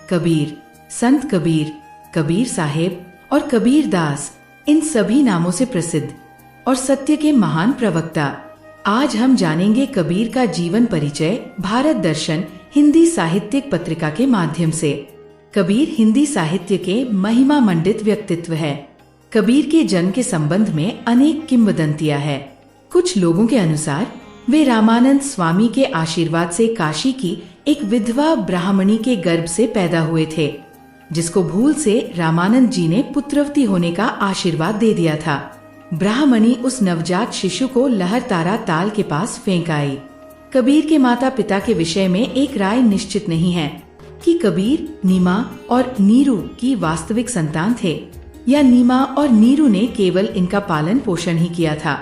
कबीर, संत कबीर, कबीर साहेब और कबीर दास, इन सभी नामों से प्रसिद्ध और सत्य के महान प्रवक्ता। आज हम जानेंगे कबीर का जीवन परिचय भारत दर्शन हिंदी साहित्यिक पत्रिका के माध्यम से। कबीर हिंदी साहित्य के महिमा मंडित व्यक्तित्व है। कबीर के जन्म के संबंध में अनेक किंवदंतियां हैं। कुछ लोगों के अनुसार वे रामानंद स्वामी के आशीर्वाद से काशी की एक विधवा ब्राह्मणी के गर्भ से पैदा हुए थे, जिसको भूल से रामानंद जी ने पुत्रवती होने का आशीर्वाद दे दिया था। ब्राह्मणी उस नवजात शिशु को लहरतारा ताल के पास फेंक आई। कबीर के माता पिता के विषय में एक राय निश्चित नहीं है कि कबीर नीमा और नीरू की वास्तविक संतान थे या नीमा और नीरू ने केवल इनका पालन पोषण ही किया था।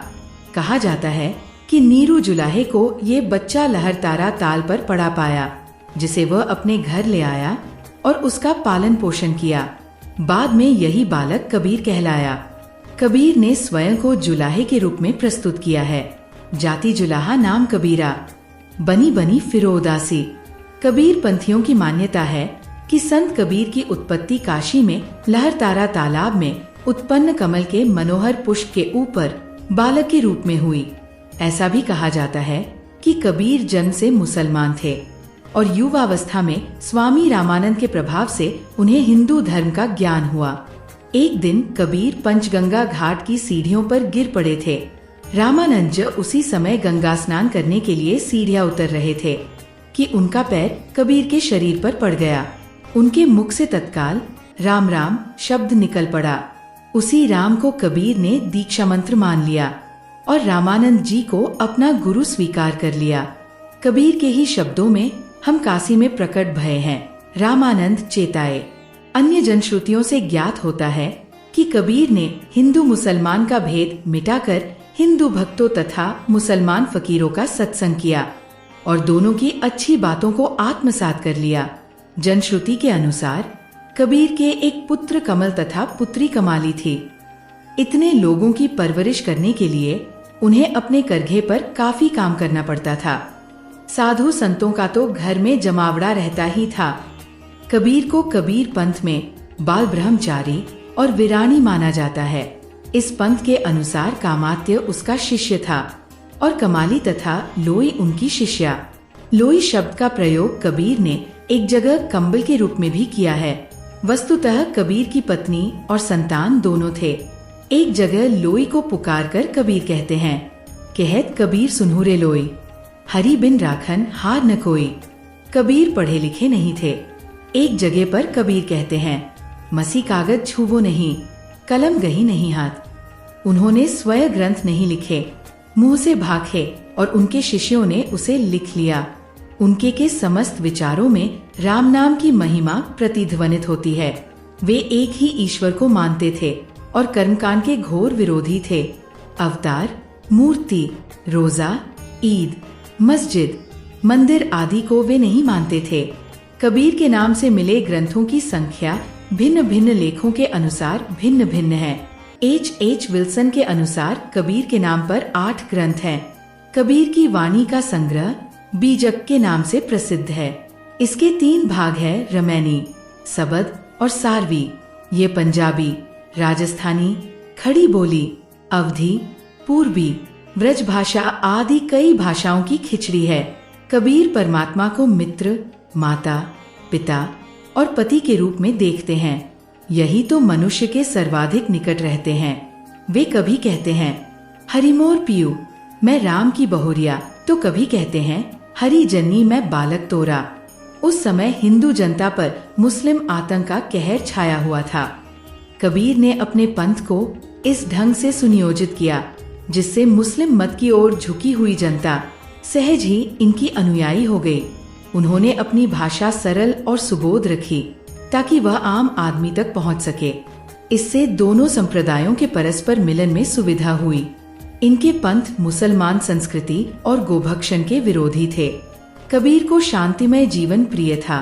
कहा जाता है कि नीरू जुलाहे को ये बच्चा लहरतारा ताल पर पड़ा पाया, जिसे वह अपने घर ले आया और उसका पालन पोषण किया। बाद में यही बालक कबीर कहलाया। कबीर ने स्वयं को जुलाहे के रूप में प्रस्तुत किया है। जाति जुलाहा नाम कबीरा, बनी बनी फिरो उदासी। कबीर पंथियों की मान्यता है कि संत कबीर की उत्पत्ति काशी में लहरतारा तालाब में उत्पन्न कमल के मनोहर पुष्प के ऊपर बालक के रूप में हुई। ऐसा भी कहा जाता है कि कबीर जन्म से मुसलमान थे और युवावस्था में स्वामी रामानंद के प्रभाव से उन्हें हिंदू धर्म का ज्ञान हुआ। एक दिन कबीर पंचगंगा घाट की सीढ़ियों पर गिर पड़े थे। रामानंद जी उसी समय गंगा स्नान करने के लिए सीढ़ियां उतर रहे थे कि उनका पैर कबीर के शरीर पर पड़ गया। उनके मुख से तत्काल राम राम शब्द निकल पड़ा। उसी राम को कबीर ने दीक्षा मंत्र मान लिया और रामानंद जी को अपना गुरु स्वीकार कर लिया। कबीर के ही शब्दों में हम काशी में प्रकट भय हैं, रामानंद चेताए। अन्य जनश्रुतियों से ज्ञात होता है कि कबीर ने हिंदू मुसलमान का भेद मिटाकर हिंदू भक्तों तथा मुसलमान फकीरों का सत्संग किया और दोनों की अच्छी बातों को आत्मसात कर लिया। जनश्रुति के अनुसार कबीर के एक पुत्र कमल तथा पुत्री कमाली थी। इतने लोगों की परवरिश करने के लिए उन्हें अपने करघे पर काफी काम करना पड़ता था। साधु संतों का तो घर में जमावड़ा रहता ही था। कबीर को कबीर पंथ में बाल ब्रह्मचारी और विरानी माना जाता है। इस पंथ के अनुसार कामात्य उसका शिष्य था और कमाली तथा लोई उनकी शिष्या। लोई शब्द का प्रयोग कबीर ने एक जगह कंबल के रूप में भी किया है। वस्तुतः कबीर की पत्नी और संतान दोनों थे। एक जगह लोई को पुकार कर कबीर कहते हैं, कहत कबीर सुनहुरे लोई, हरि बिन राखन हार न कोई। कबीर पढ़े लिखे नहीं थे। एक जगह पर कबीर कहते हैं, मसी कागज छूबो नहीं, कलम गही नहीं हाथ। उन्होंने स्वयं ग्रंथ नहीं लिखे, मुंह से भाखे और उनके शिष्यों ने उसे लिख लिया। उनके के समस्त विचारों में राम नाम की महिमा प्रतिध्वनित होती है। वे एक ही ईश्वर को मानते थे और कर्मकांड के घोर विरोधी थे। अवतार, मूर्ति, रोजा, ईद, मस्जिद, मंदिर आदि को वे नहीं मानते थे। कबीर के नाम से मिले ग्रंथों की संख्या भिन्न भिन्न लेखों के अनुसार भिन्न भिन्न है। H. विल्सन के अनुसार कबीर के नाम पर 8 ग्रंथ हैं। कबीर की वाणी का संग्रह बीजक के नाम से प्रसिद्ध है। इसके 3 भाग है, रमैनी, सबद और सारवी। ये पंजाबी, राजस्थानी, खड़ी बोली, अवधी, पूर्वी, ब्रज भाषा आदि कई भाषाओं की खिचड़ी है। कबीर परमात्मा को मित्र, माता, पिता और पति के रूप में देखते हैं। यही तो मनुष्य के सर्वाधिक निकट रहते हैं। वे कभी कहते हैं, हरिमोर पियू मैं राम की बहुरिया, तो कभी कहते हैं, हरि जन्नी मैं बालक तोरा। उस समय हिंदू जनता पर मुस्लिम आतंक का कहर छाया हुआ था। कबीर ने अपने पंथ को इस ढंग से सुनियोजित किया जिससे मुस्लिम मत की ओर झुकी हुई जनता सहज ही इनकी अनुयायी हो गई। उन्होंने अपनी भाषा सरल और सुबोध रखी ताकि वह आम आदमी तक पहुंच सके। इससे दोनों संप्रदायों के परस्पर मिलन में सुविधा हुई। इनके पंथ मुसलमान संस्कृति और गोभक्षण के विरोधी थे। कबीर को शांतिमय जीवन प्रिय था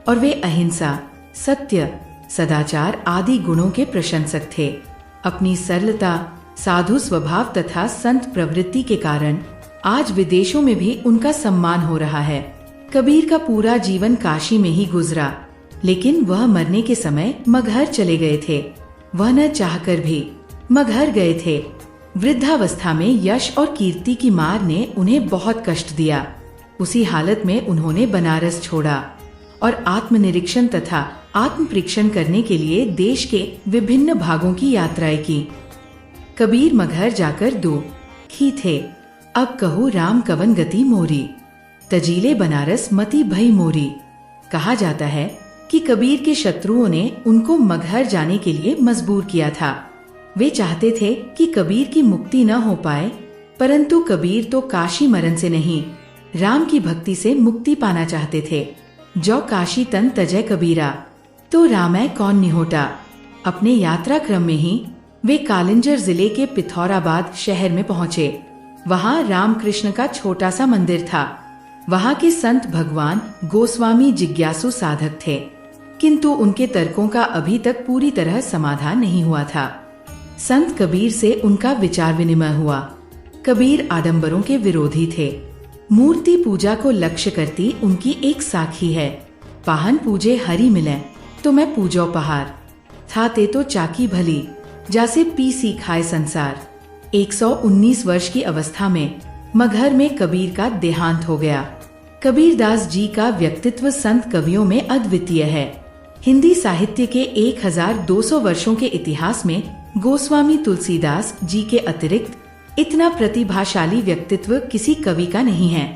और वे अहिंसा, सत्य, सदाचार आदि गुणों के प्रशंसक थे। अपनी सरलता, साधु स्वभाव तथा संत प्रवृत्ति के कारण आज विदेशों में भी उनका सम्मान हो रहा है। कबीर का पूरा जीवन काशी में ही गुजरा। लेकिन वह मरने के समय मगहर चले गए थे। वह न चाहकर भी मगहर गए थे। वृद्धावस्था में यश और कीर्ति की मार ने उन्हें बहुत कष्ट दिया। उसी हालत में उन्होंने बनारस छोड़ा और आत्मनिरीक्षण तथा आत्म परीक्षण करने के लिए देश के विभिन्न भागों की यात्राएं की। कबीर मगहर जाकर दुखी थे। अब कहूँ राम कवन गति मोरी, तजीले बनारस मति भई मोरी। कहा जाता है कि कबीर के शत्रुओं ने उनको मगहर जाने के लिए मजबूर किया था। वे चाहते थे कि कबीर की मुक्ति न हो पाए, परंतु कबीर तो काशी मरण से नहीं, राम की भक्ति से मुक्ति पाना चाहते थे। जो काशी तन तजय कबीरा, तो रामय कौन निहोटा। अपने यात्रा क्रम में ही वे कालिंजर जिले के पिथौराबाद शहर में पहुँचे। वहाँ रामकृष्ण का छोटा सा मंदिर था। वहाँ के संत भगवान गोस्वामी जिज्ञासु साधक थे, किंतु उनके तर्कों का अभी तक पूरी तरह समाधान नहीं हुआ था। संत कबीर से उनका विचार विनिमय हुआ। कबीर आडंबरों के विरोधी थे। मूर्ति पूजा को लक्ष्य करती उनकी एक साखी है, पाहन पूजे हरि मिले तो मैं पूजो पहार, थाते तो चाकी भली जैसे पी सी खाए संसार। 119 वर्ष की अवस्था में मगहर में कबीर का देहांत हो गया। कबीरदास जी का व्यक्तित्व संत कवियों में अद्वितीय है। हिंदी साहित्य के 1200 वर्षों के इतिहास में गोस्वामी तुलसीदास जी के अतिरिक्त इतना प्रतिभाशाली व्यक्तित्व किसी कवि का नहीं है।